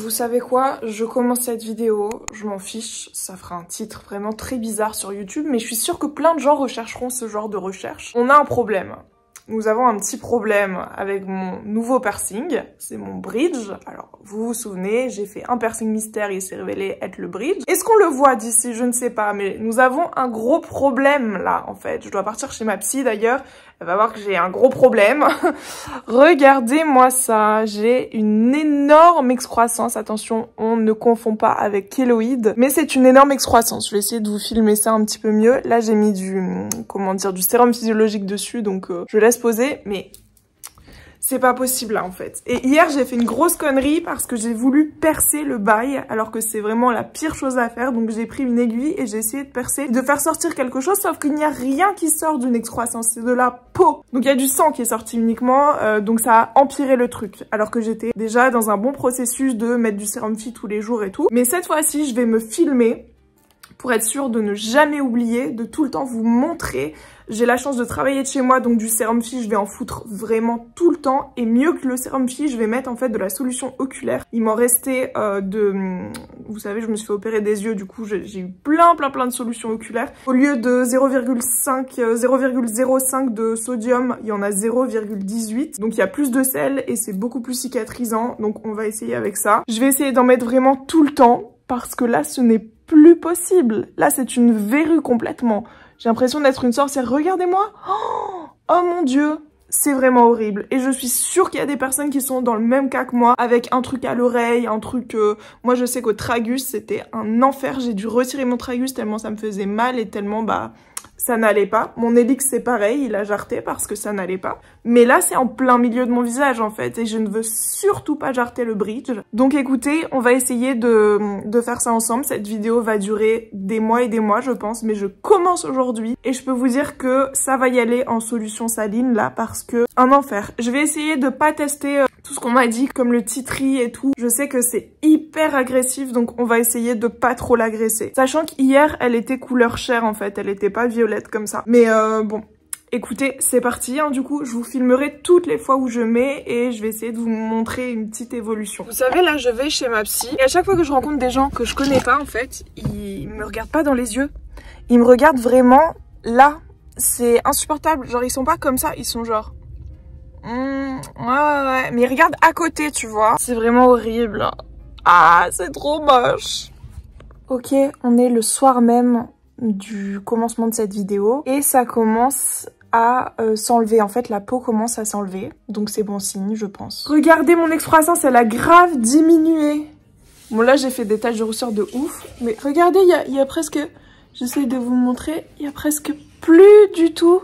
vous savez quoi? Je commence cette vidéo, je m'en fiche, ça fera un titre vraiment très bizarre sur YouTube, mais je suis sûre que plein de gens rechercheront ce genre de recherche. On a un problème. Nous avons un petit problème avec mon nouveau piercing, c'est mon bridge. Alors, vous vous souvenez, j'ai fait un piercing mystère et il s'est révélé être le bridge. Est-ce qu'on le voit d'ici? Je ne sais pas, mais nous avons un gros problème là, en fait. Je dois partir chez ma psy d'ailleurs, elle va voir que j'ai un gros problème. Regardez-moi ça, j'ai une énorme excroissance. Attention, on ne confond pas avec kéloïde, mais c'est une énorme excroissance. Je vais essayer de vous filmer ça un petit peu mieux. Là, j'ai mis du sérum physiologique dessus, donc je laisse poser, mais c'est pas possible là en fait. Et hier j'ai fait une grosse connerie parce que j'ai voulu percer le bail alors que c'est vraiment la pire chose à faire. Donc j'ai pris une aiguille et j'ai essayé de percer, de faire sortir quelque chose, sauf qu'il n'y a rien qui sort d'une excroissance, c'est de la peau. Donc il y a du sang qui est sorti uniquement, donc ça a empiré le truc. Alors que j'étais déjà dans un bon processus de mettre du sérum phy tous les jours et tout. Mais cette fois-ci je vais me filmer pour être sûre de ne jamais oublier, de tout le temps vous montrer. J'ai la chance de travailler de chez moi, donc du sérum phy, je vais en foutre vraiment tout le temps. Et mieux que le sérum phy, je vais mettre en fait de la solution oculaire. Il m'en restait vous savez, je me suis fait opérer des yeux, du coup j'ai eu plein de solutions oculaires. Au lieu de 0,05 de sodium, il y en a 0,18. Donc il y a plus de sel et c'est beaucoup plus cicatrisant. Donc on va essayer avec ça. Je vais essayer d'en mettre vraiment tout le temps parce que là ce n'est plus possible. Là c'est une verrue complètement. J'ai l'impression d'être une sorcière. Regardez-moi. Oh mon Dieu. C'est vraiment horrible. Et je suis sûre qu'il y a des personnes qui sont dans le même cas que moi, avec un truc à l'oreille, un truc... Moi, je sais qu'au tragus, c'était un enfer. J'ai dû retirer mon tragus tellement ça me faisait mal et tellement, ça n'allait pas. Mon hélix, c'est pareil, il a jarté parce que ça n'allait pas. Mais là, c'est en plein milieu de mon visage, en fait. Et je ne veux surtout pas jarter le bridge. Donc écoutez, on va essayer de faire ça ensemble. Cette vidéo va durer des mois et des mois, je pense. Mais je commence aujourd'hui. Et je peux vous dire que ça va y aller en solution saline, là, parce que... un enfer. Je vais essayer de pas tester tout ce qu'on m'a dit, comme le tea tree et tout. Je sais que c'est hyper agressif, donc on va essayer de pas trop l'agresser. Sachant qu'hier, elle était couleur chair, en fait. Elle était pas violette comme ça. Mais bon, écoutez, c'est parti. Hein, du coup, je vous filmerai toutes les fois où je mets et je vais essayer de vous montrer une petite évolution. Vous savez, là, je vais chez ma psy. Et à chaque fois que je rencontre des gens que je connais pas, en fait, ils me regardent pas dans les yeux. Ils me regardent vraiment là. C'est insupportable. Genre, ils sont pas comme ça. Ils sont genre... ouais. Mais ils regardent à côté, tu vois. C'est vraiment horrible. Ah, c'est trop moche. Ok, on est le soir même du commencement de cette vidéo et ça commence à s'enlever. En fait, la peau commence à s'enlever, donc c'est bon signe, je pense. Regardez mon excroissance, elle a grave diminué. Bon, là, j'ai fait des taches de rousseur de ouf, mais regardez, il y a presque... J'essaie de vous montrer, il y a presque plus du tout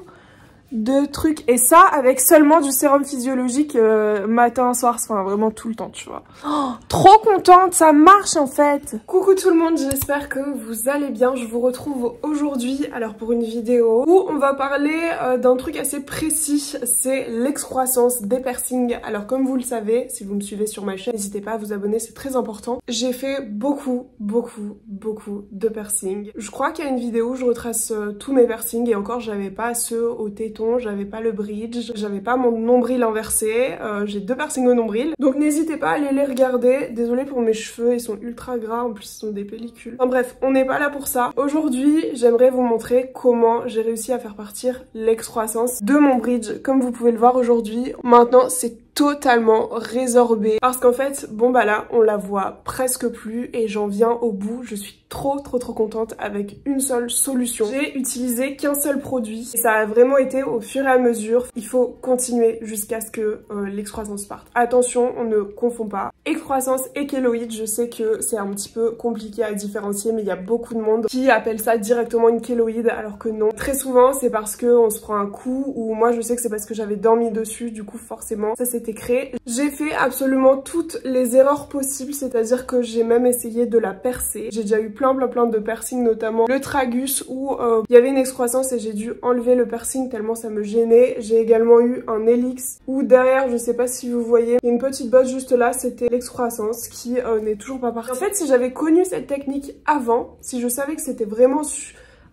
de trucs. Et ça, avec seulement du sérum physiologique matin, soir, enfin vraiment tout le temps, tu vois. Oh, trop contente, ça marche en fait. Coucou tout le monde, j'espère que vous allez bien. Je vous retrouve aujourd'hui, alors pour une vidéo où on va parler d'un truc assez précis, c'est l'excroissance des piercings. Alors comme vous le savez, si vous me suivez sur ma chaîne, n'hésitez pas à vous abonner, c'est très important. J'ai fait beaucoup de piercings. Je crois qu'il y a une vidéo où je retrace tous mes piercings et encore j'avais pas ceux au téton, j'avais pas le bridge, j'avais pas mon nombril inversé, j'ai 2 piercings au nombril. Donc n'hésitez pas à aller les regarder. Désolée pour mes cheveux, ils sont ultra gras, en plus ils sont des pellicules. Enfin bref, on n'est pas là pour ça. Aujourd'hui, j'aimerais vous montrer comment j'ai réussi à faire partir l'excroissance de mon bridge. Comme vous pouvez le voir aujourd'hui, maintenant c'est totalement résorbé parce qu'en fait bon là on la voit presque plus et j'en viens au bout. Je suis trop contente avec une seule solution. J'ai utilisé qu'un seul produit et ça a vraiment été au fur et à mesure. Il faut continuer jusqu'à ce que l'excroissance parte. Attention, on ne confond pas excroissance et kéloïde. Je sais que c'est un petit peu compliqué à différencier, mais il y a beaucoup de monde qui appelle ça directement une kéloïde alors que non. Très souvent c'est parce que on se prend un coup, ou moi je sais que c'est parce que j'avais dormi dessus, du coup forcément ça s'est créé. J'ai fait absolument toutes les erreurs possibles, c'est-à-dire que j'ai même essayé de la percer. J'ai déjà eu plein de piercings, notamment le tragus où il y avait une excroissance et j'ai dû enlever le piercing tellement ça me gênait. J'ai également eu un hélix où derrière, je sais pas si vous voyez, il y a une petite bosse juste là, c'était l'excroissance qui n'est toujours pas partie. En fait, si j'avais connu cette technique avant, si je savais que c'était vraiment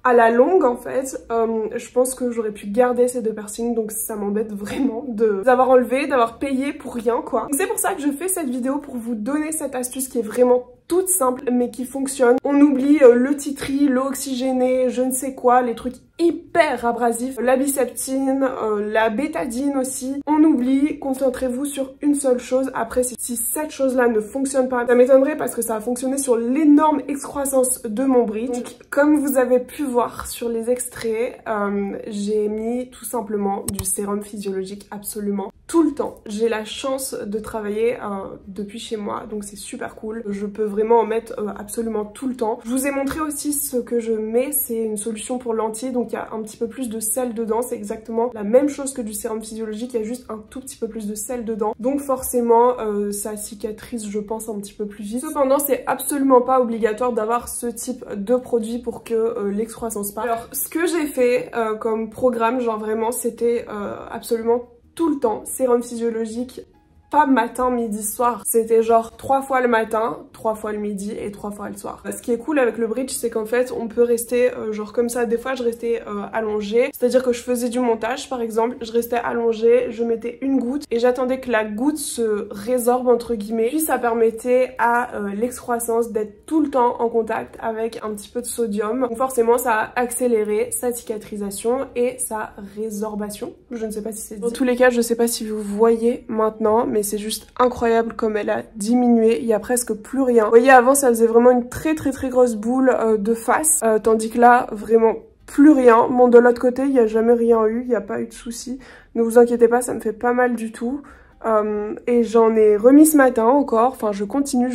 À la longue en fait, je pense que j'aurais pu garder ces 2 piercings, donc ça m'embête vraiment d'avoir enlevé, d'avoir payé pour rien quoi. C'est pour ça que je fais cette vidéo, pour vous donner cette astuce qui est vraiment toute simple mais qui fonctionne. On oublie le titri, l'eau oxygénée, je ne sais quoi, les trucs hyper abrasifs, la biseptine, la bétadine aussi. On oublie, concentrez-vous sur une seule chose. Après, si cette chose-là ne fonctionne pas, ça m'étonnerait parce que ça a fonctionné sur l'énorme excroissance de mon bridge. Donc, comme vous avez pu voir sur les extraits, j'ai mis tout simplement du sérum physiologique absolument tout le temps. J'ai la chance de travailler depuis chez moi, donc c'est super cool. Je peux vraiment en mettre absolument tout le temps. Je vous ai montré aussi ce que je mets, c'est une solution pour lentilles, donc il y a un petit peu plus de sel dedans. C'est exactement la même chose que du sérum physiologique, il y a juste un tout petit peu plus de sel dedans. Donc forcément, ça cicatrise, je pense, un petit peu plus vite. Cependant, c'est absolument pas obligatoire d'avoir ce type de produit pour que l'excroissance parte. Alors, ce que j'ai fait comme programme, genre vraiment, c'était absolument tout le temps sérum physiologique, pas matin, midi, soir. C'était genre 3 fois le matin, 3 fois le midi et 3 fois le soir. Ce qui est cool avec le bridge, c'est qu'en fait on peut rester genre comme ça. Des fois je restais allongée, c'est à dire que je faisais du montage par exemple, je restais allongée, je mettais une goutte et j'attendais que la goutte se résorbe entre guillemets, puis ça permettait à l'excroissance d'être tout le temps en contact avec un petit peu de sodium. Donc forcément ça a accéléré sa cicatrisation et sa résorbation, je ne sais pas si c'est dit. Dans tous les cas, je sais pas si vous voyez maintenant, mais c'est juste incroyable comme elle a diminué, il y a presque plus rien. Vous voyez, avant ça faisait vraiment une très grosse boule de face, tandis que là vraiment plus rien. Bon, de l'autre côté il n'y a jamais rien eu, il n'y a pas eu de soucis, ne vous inquiétez pas, ça me fait pas mal du tout. Et j'en ai remis ce matin encore, enfin je continue.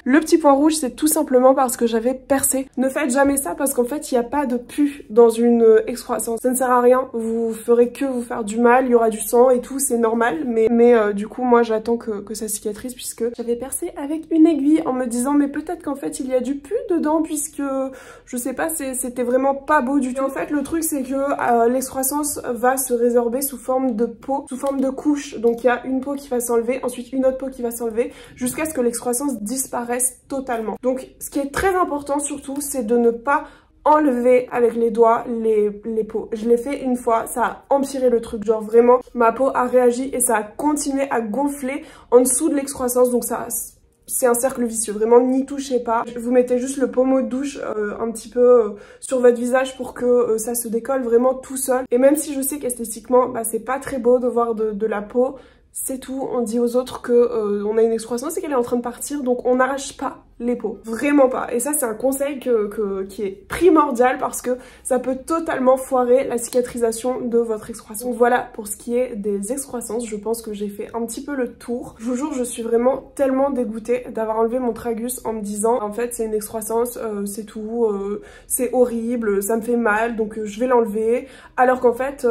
Le petit point rouge, c'est tout simplement parce que j'avais percé. Ne faites jamais ça parce qu'en fait il n'y a pas de pus dans une excroissance, ça ne sert à rien, vous ferez que vous faire du mal, il y aura du sang et tout, c'est normal, mais du coup moi j'attends que ça cicatrise puisque j'avais percé avec une aiguille en me disant mais peut-être qu'en fait il y a du pus dedans puisque je sais pas, c'était vraiment pas beau du tout. Et en fait le truc c'est que l'excroissance va se résorber sous forme de peau, sous forme de couche, donc il y a une peau qui va s'enlever, ensuite une autre peau qui va s'enlever, jusqu'à ce que l'excroissance disparaisse totalement. Donc ce qui est très important surtout, c'est de ne pas enlever avec les doigts les peaux. Je l'ai fait une fois, ça a empiré le truc, genre vraiment ma peau a réagi et ça a continué à gonfler en dessous de l'excroissance, donc ça... c'est un cercle vicieux, vraiment n'y touchez pas. Vous mettez juste le pommeau de douche un petit peu sur votre visage pour que ça se décolle vraiment tout seul. Et même si je sais qu'esthétiquement, bah, c'est pas très beau de voir de la peau, c'est tout. On dit aux autres que on a une excroissance et qu'elle est en train de partir, donc on n'arrache pas les peaux, vraiment pas. Et ça c'est un conseil qui est primordial parce que ça peut totalement foirer la cicatrisation de votre excroissance. Donc voilà pour ce qui est des excroissances, je pense que j'ai fait un petit peu le tour. Je vous jure, je suis vraiment tellement dégoûtée d'avoir enlevé mon tragus en me disant en fait c'est une excroissance, c'est tout, c'est horrible, ça me fait mal donc je vais l'enlever, alors qu'en fait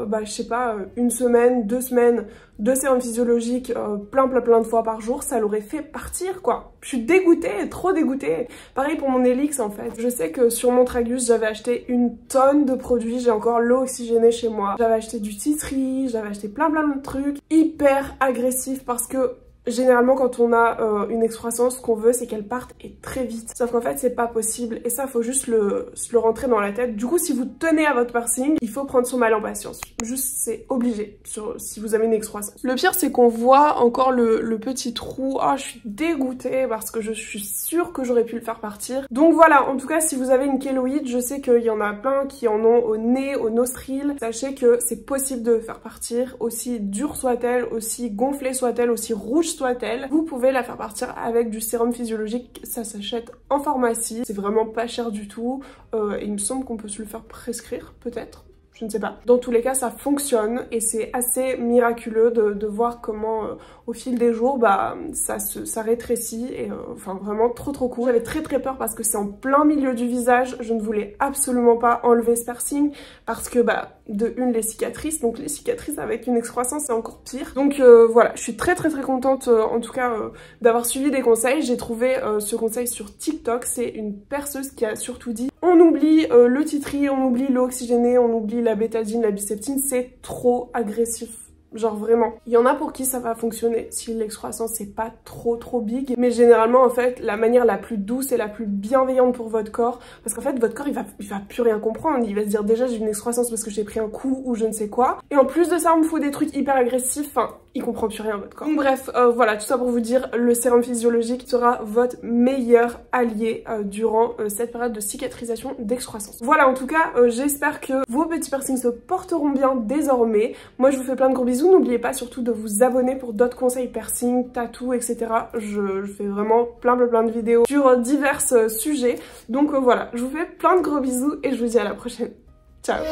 bah je sais pas, une semaine, 2 semaines de sérum physiologique plein de fois par jour, ça l'aurait fait partir quoi. Je suis dégoûtée, trop dégoûtée. Pareil pour mon Elix en fait. Je sais que sur mon tragus, j'avais acheté une tonne de produits, j'ai encore l'eau oxygénée chez moi. J'avais acheté du tea tree, j'avais acheté plein de trucs hyper agressifs parce que généralement quand on a une excroissance, ce qu'on veut c'est qu'elle parte et très vite. Sauf qu'en fait c'est pas possible et ça faut juste se le rentrer dans la tête. Du coup si vous tenez à votre piercing, il faut prendre son mal en patience. Juste c'est obligé si vous avez une excroissance. Le pire c'est qu'on voit encore le petit trou. Ah je suis dégoûtée parce que je suis sûre que j'aurais pu le faire partir. Donc voilà, en tout cas si vous avez une kéloïde, je sais qu'il y en a plein qui en ont au nez, aux nostrils. Sachez que c'est possible de faire partir, aussi dure soit-elle, aussi gonflée soit-elle, aussi rouge soit-elle, vous pouvez la faire partir avec du sérum physiologique, ça s'achète en pharmacie, c'est vraiment pas cher du tout, et il me semble qu'on peut se le faire prescrire, peut-être. Je ne sais pas. Dans tous les cas, ça fonctionne et c'est assez miraculeux de voir comment au fil des jours, bah, ça rétrécit et enfin vraiment trop cool. J'avais très peur parce que c'est en plein milieu du visage. Je ne voulais absolument pas enlever ce piercing parce que bah, de une, les cicatrices. Donc les cicatrices avec une excroissance, c'est encore pire. Donc voilà, je suis très contente en tout cas d'avoir suivi des conseils. J'ai trouvé ce conseil sur TikTok. C'est une perceuse qui a surtout dit on oublie le titri, on oublie l'eau oxygénée, on oublie la bétadine, la biseptine, c'est trop agressif Genre vraiment. Il y en a pour qui ça va fonctionner si l'excroissance c'est pas trop big. Mais généralement en fait la manière la plus douce et la plus bienveillante pour votre corps. Parce qu'en fait votre corps il va plus rien comprendre. Il va se dire déjà j'ai une excroissance parce que j'ai pris un coup ou je ne sais quoi. Et en plus de ça on me fout des trucs hyper agressifs. Enfin il comprend plus rien votre corps. Donc bref voilà tout ça pour vous dire le sérum physiologique sera votre meilleur allié durant cette période de cicatrisation d'excroissance. Voilà en tout cas j'espère que vos petits piercings se porteront bien désormais. Moi je vous fais plein de gros bisous. N'oubliez pas surtout de vous abonner pour d'autres conseils piercing, tatou, etc. Je fais vraiment plein de vidéos sur divers sujets. Donc voilà, je vous fais plein de gros bisous et je vous dis à la prochaine. Ciao.